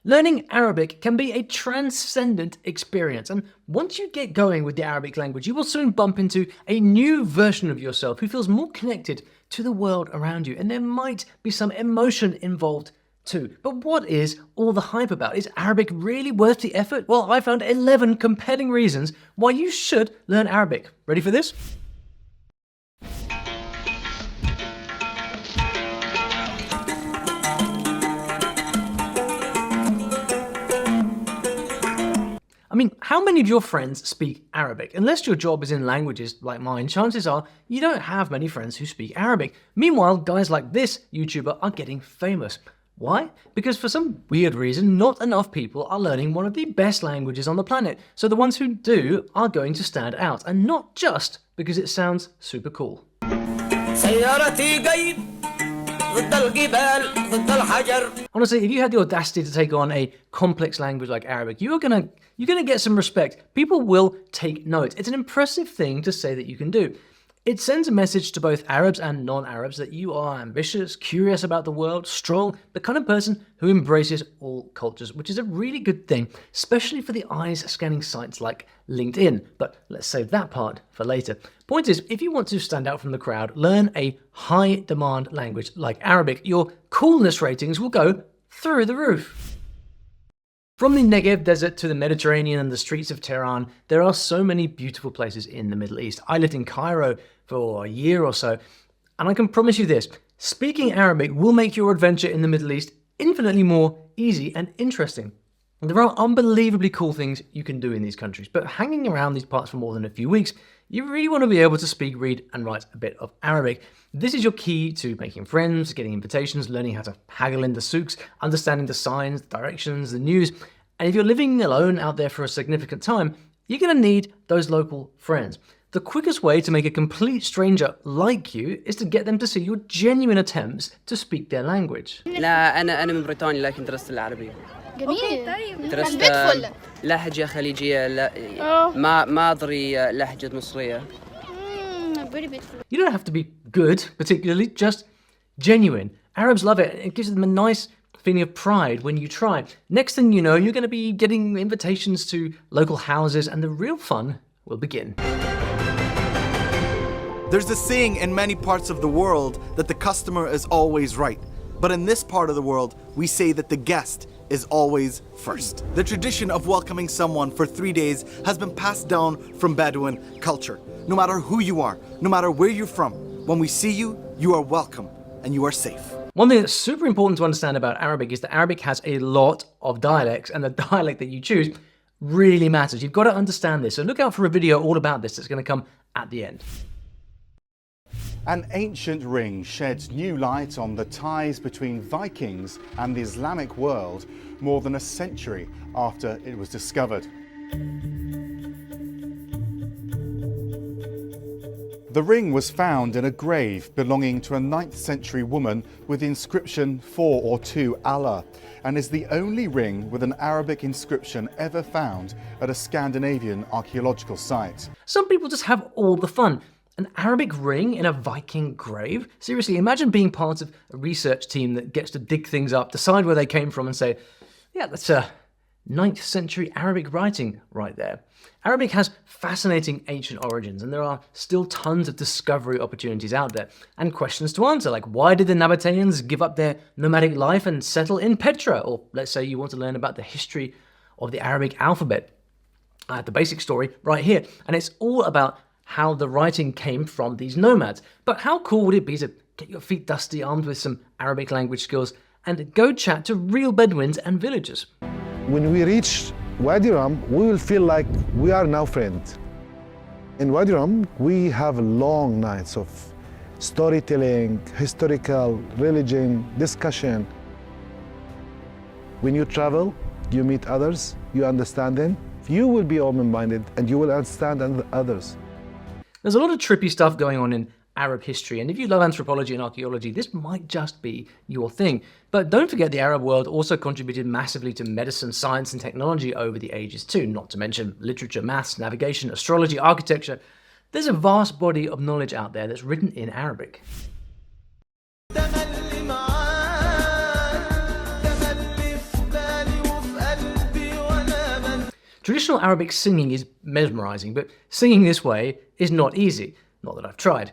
Learning Arabic can be a transcendent experience, and once you get going with the Arabic language, you will soon bump into a new version of yourself who feels more connected to the world around you, and there might be some emotion involved too. But what is all the hype about? Is Arabic really worth the effort? Well, I found 11 compelling reasons why you should learn Arabic. Ready for this? I mean, how many of your friends speak Arabic? Unless your job is in languages like mine, chances are you don't have many friends who speak Arabic. Meanwhile, guys like this YouTuber are getting famous. Why? Because for some weird reason, not enough people are learning one of the best languages on the planet. So the ones who do are going to stand out, and not just because it sounds super cool. Honestly, if you had the audacity to take on a complex language like Arabic, you're gonna get some respect. People will take note. It's an impressive thing to say that you can do. It sends a message to both Arabs and non-Arabs that you are ambitious, curious about the world, strong, the kind of person who embraces all cultures, which is a really good thing, especially for the eyes-scanning sites like LinkedIn. But let's save that part for later. Point is, if you want to stand out from the crowd, learn a high-demand language like Arabic. Your coolness ratings will go through the roof. From the Negev desert to the Mediterranean and the streets of Tehran, there are so many beautiful places in the Middle East. I lived in Cairo for a year or so, and I can promise you this, speaking Arabic will make your adventure in the Middle East infinitely more easy and interesting. There are unbelievably cool things you can do in these countries, but hanging around these parts for more than a few weeks, you really want to be able to speak, read, and write a bit of Arabic. This is your key to making friends, getting invitations, learning how to haggle in the SOUKS, understanding the signs, the directions, the news. And if you're living alone out there for a significant time, you're going to need those local friends. The quickest way to make a complete stranger like you is to get them to see your genuine attempts to speak their language. لا أنا من بريطانيا لكن درست العربية. جميل. درست لهجة خليجية ما أدري لهجة مصرية. You don't have to be good, particularly, just genuine. Arabs love it. It gives them a nice feeling of pride when you try. Next thing you know, you're going to be getting invitations to local houses and the real fun will begin. There's a saying in many parts of the world that the customer is always right. But in this part of the world, we say that the guest is always first. The tradition of welcoming someone for 3 days has been passed down from Bedouin culture. No matter who you are, no matter where you're from, when we see you, you are welcome and you are safe. One thing that's super important to understand about Arabic is that Arabic has a lot of dialects, and the dialect that you choose really matters. You've got to understand this. So look out for a video all about this that's going to come at the end. An ancient ring sheds new light on the ties between Vikings and the Islamic world more than a century after it was discovered. The ring was found in a grave belonging to a 9th century woman with the inscription 4 or 2 Allah, and is the only ring with an Arabic inscription ever found at a Scandinavian archaeological site. Some people just have all the fun. An Arabic ring in a Viking grave? Seriously, imagine being part of a research team that gets to dig things up, decide where they came from and say, yeah, that's a 9th century Arabic writing right there. Arabic has fascinating ancient origins, and there are still tons of discovery opportunities out there, and questions to answer, like why did the Nabateans give up their nomadic life and settle in Petra? Or let's say you want to learn about the history of the Arabic alphabet. I have the basic story right here, and it's all about how the writing came from these nomads. But how cool would it be to get your feet dusty, armed with some Arabic language skills, and go chat to real Bedouins and villagers? When we reach Wadi Rum, we will feel like we are now friends. In Wadi Rum, we have long nights of storytelling, historical, religion, discussion. When you travel, you meet others, you understand them, you will be open-minded and you will understand others. There's a lot of trippy stuff going on in Arab history, and if you love anthropology and archaeology, this might just be your thing. But don't forget the Arab world also contributed massively to medicine, science, and technology over the ages too, not to mention literature, maths, navigation, astrology, architecture. There's a vast body of knowledge out there that's written in Arabic. Traditional Arabic singing is mesmerizing, but singing this way is not easy. Not that I've tried.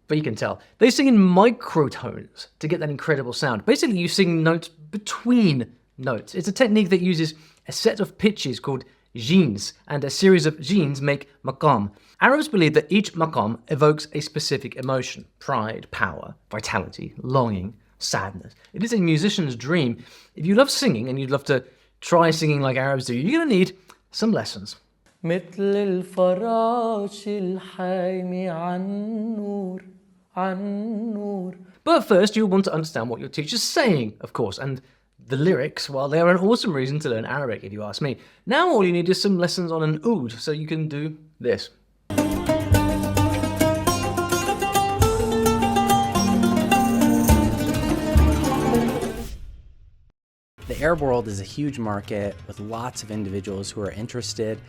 But you can tell. They sing in microtones to get that incredible sound. Basically, you sing notes between notes. It's a technique that uses a set of pitches called jeans, and a series of jeans make maqam. Arabs believe that each maqam evokes a specific emotion: pride, power, vitality, longing, sadness. It is a musician's dream. If you love singing and you'd love to try singing like Arabs do, you're going to need some lessons. مثل الفراش الحامي عن نور عن نور. But first, you'll want to understand what your teacher's saying, of course, and the lyrics, well, they are an awesome reason to learn Arabic, if you ask me. Now all you need is some lessons on an oud, so you can do this. The Arab world is a huge market with lots of individuals who are interested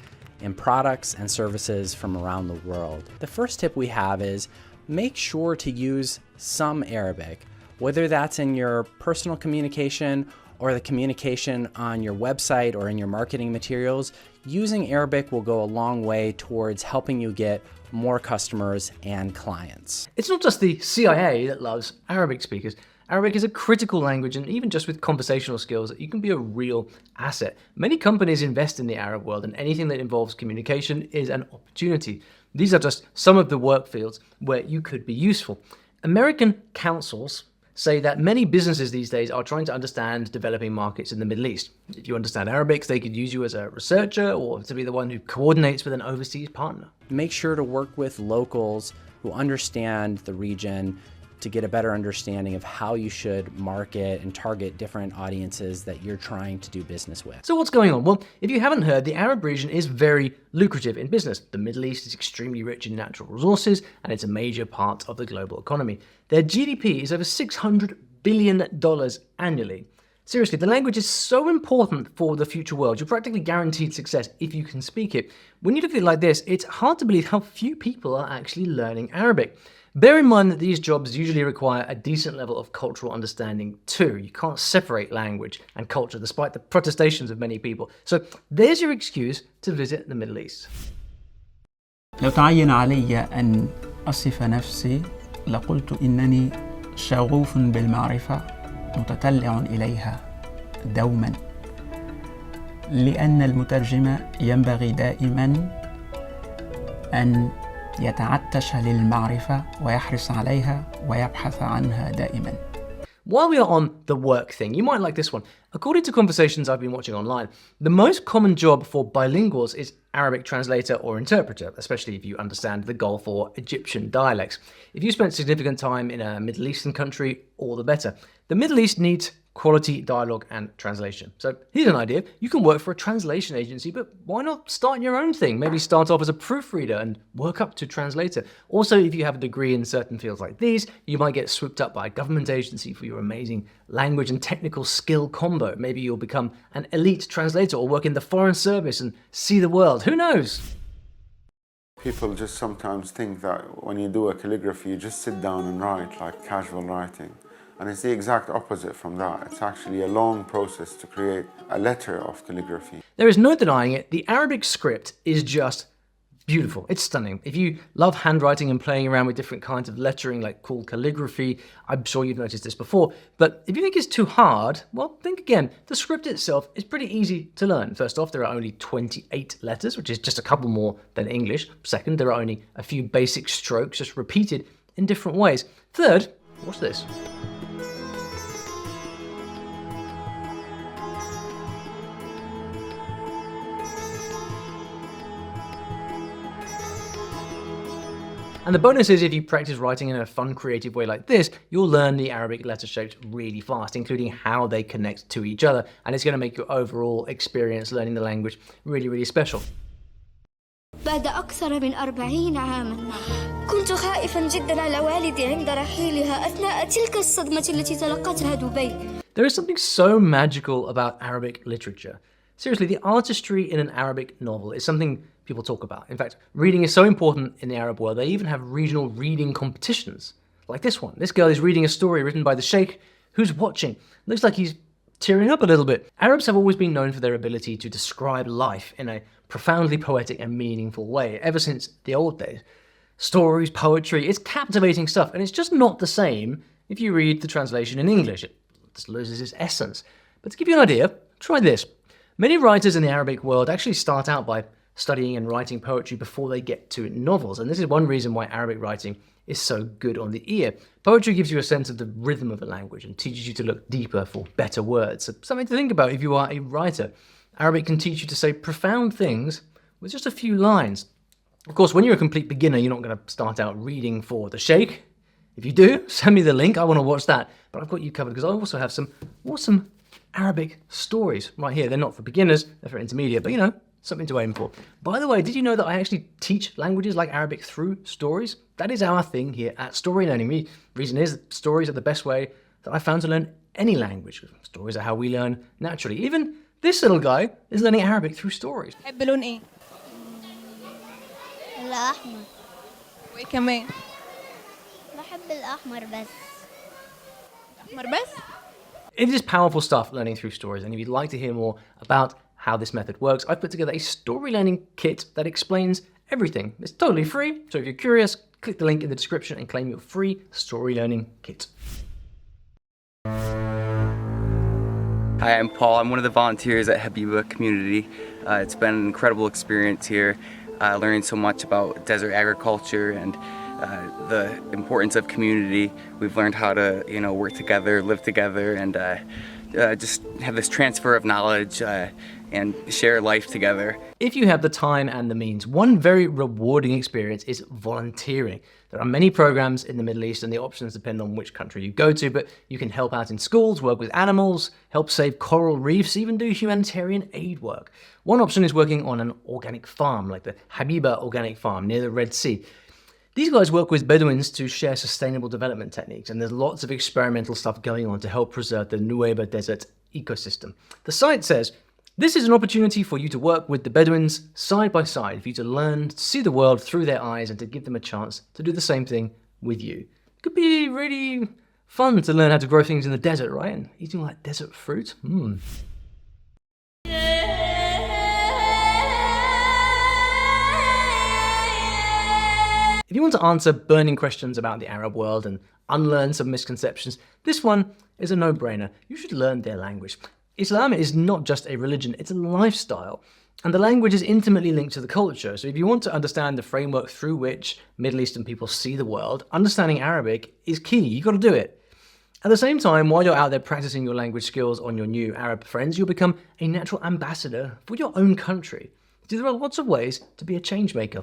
in products and services from around the world. The first tip we have is make sure to use some Arabic, whether that's in your personal communication or the communication on your website or in your marketing materials. Using Arabic will go a long way towards helping you get more customers and clients. It's not just the CIA that loves Arabic speakers. Arabic is a critical language, and even just with conversational skills, you can be a real asset. Many companies invest in the Arab world, and anything that involves communication is an opportunity. These are just some of the work fields where you could be useful. American councils say that many businesses these days are trying to understand developing markets in the Middle East. If you understand Arabic, they could use you as a researcher or to be the one who coordinates with an overseas partner. Make sure to work with locals who understand the region to get a better understanding of how you should market and target different audiences that you're trying to do business with. So what's going on? Well, if you haven't heard, the Arab region is very lucrative in business. The Middle East is extremely rich in natural resources, and it's a major part of the global economy. Their GDP is over $600 billion annually. Seriously, the language is so important for the future world. You're practically guaranteed success if you can speak it. When you look at it like this, it's hard to believe how few people are actually learning Arabic. Bear in mind that these jobs usually require a decent level of cultural understanding too. You can't separate language and culture despite the protestations of many people. So there's your excuse to visit the Middle East. لو تعين علي أن أصف نفسي لقلت إنني شغوف بالمعرفة متطلع إليها دوما، لأن المترجم ينبغي دائما أن يتعطش للمعرفة ويحرص عليها ويبحث عنها دائما. While we are on the work thing, you might like this one. According to conversations I've been watching online, the most common job for bilinguals is Arabic translator or interpreter, especially if you understand the Gulf or Egyptian dialects. If you spent significant time in a Middle Eastern country, all the better. The Middle East needs quality dialogue and translation. So here's an idea. You can work for a translation agency, but why not start your own thing? Maybe start off as a proofreader and work up to translator. Also, if you have a degree in certain fields like these, you might get swooped up by a government agency for your amazing language and technical skill combo. Maybe you'll become an elite translator or work in the foreign service and see the world. Who knows? People just sometimes think that when you do a calligraphy, you just sit down and write, like casual writing. And it's the exact opposite from that. It's actually a long process to create a letter of calligraphy. There is no denying it. The Arabic script is just beautiful. It's stunning. If you love handwriting and playing around with different kinds of lettering like cool calligraphy, I'm sure you've noticed this before. But if you think it's too hard, well, think again. The script itself is pretty easy to learn. First off, there are only 28 letters, which is just a couple more than English. Second, there are only a few basic strokes just repeated in different ways. Third, what's this? And the bonus is if you practice writing in a fun, creative way like this, you'll learn the Arabic letter shapes really fast, including how they connect to each other. And it's going to make your overall experience learning the language really, really special. بعد أكثر من 40 عاماً كنت خائفاً جداً على والدي عند رحيلها أثناء تلك الصدمة التي تلقتها دبي. There is something so magical about Arabic literature. Seriously, the artistry in an Arabic novel is something people talk about. In fact, reading is so important in the Arab world, they even have regional reading competitions. Like this one. This girl is reading a story written by the sheikh who's watching. Looks like he's tearing up a little bit. Arabs have always been known for their ability to describe life in a profoundly poetic and meaningful way, ever since the old days. Stories, poetry, it's captivating stuff, and it's just not the same if you read the translation in English. It just loses its essence. But to give you an idea, try this. Many writers in the Arabic world actually start out by studying and writing poetry before they get to novels, and this is one reason why Arabic writing is so good on the ear. Poetry gives you a sense of the rhythm of a language and teaches you to look deeper for better words. So something to think about if you are a writer. Arabic can teach you to say profound things with just a few lines. Of course, when you're a complete beginner, you're not going to start out reading for the Sheikh. If you do, send me the link. I want to watch that. But I've got you covered because I also have some awesome Arabic stories right here. They're not for beginners, they're for intermediate, but you know, something to aim for. By the way, did you know that I actually teach languages like Arabic through stories? That is our thing here at StoryLearning. Reason is that stories are the best way that I found to learn any language. Stories are how we learn naturally. Even this little guy is learning Arabic through stories. تحب لون ايه؟ الأحمر. وايه كمان؟ بحب الأحمر بس. أحمر بس؟ It is powerful stuff learning through stories, and if you'd like to hear more about how this method works, I've put together a story learning kit that explains everything. It's totally free, so if you're curious, click the link in the description and claim your free story learning kit. Hi, I'm Paul. I'm one of the volunteers at Habiba community. It's been an incredible experience here, learning so much about desert agriculture and the importance of community. We've learned how to, work together, live together, and just have this transfer of knowledge and share life together. If you have the time and the means, one very rewarding experience is volunteering. There are many programs in the Middle East and the options depend on which country you go to, but you can help out in schools, work with animals, help save coral reefs, even do humanitarian aid work. One option is working on an organic farm, like the Habiba organic farm near the Red Sea. These guys work with Bedouins to share sustainable development techniques, and there's lots of experimental stuff going on to help preserve the Nuweiba Desert ecosystem. The site says, this is an opportunity for you to work with the Bedouins side by side, for you to learn to see the world through their eyes and to give them a chance to do the same thing with you. It could be really fun to learn how to grow things in the desert, right? And eating like desert fruit. If you want to answer burning questions about the Arab world and unlearn some misconceptions, this one is a no-brainer. You should learn their language. Islam is not just a religion, it's a lifestyle. And the language is intimately linked to the culture. So if you want to understand the framework through which Middle Eastern people see the world, understanding Arabic is key. You've got to do it. At the same time, while you're out there practicing your language skills on your new Arab friends, you'll become a natural ambassador for your own country. There are lots of ways to be a change maker.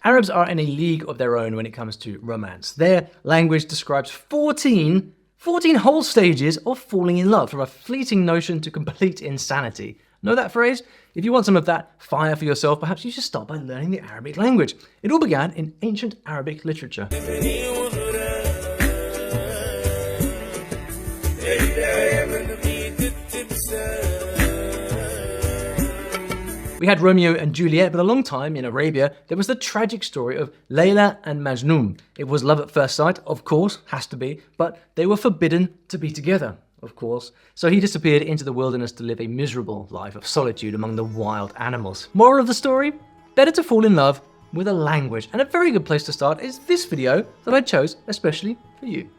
Arabs are in a league of their own when it comes to romance. Their language describes 14 whole stages of falling in love, from a fleeting notion to complete insanity. Know that phrase? If you want some of that fire for yourself, perhaps you should start by learning the Arabic language. It all began in ancient Arabic literature. We had Romeo and Juliet, but a long time in Arabia, there was the tragic story of Layla and Majnun. It was love at first sight, of course, has to be, but they were forbidden to be together, of course. So he disappeared into the wilderness to live a miserable life of solitude among the wild animals. Moral of the story? Better to fall in love with a language. And a very good place to start is this video that I chose especially for you.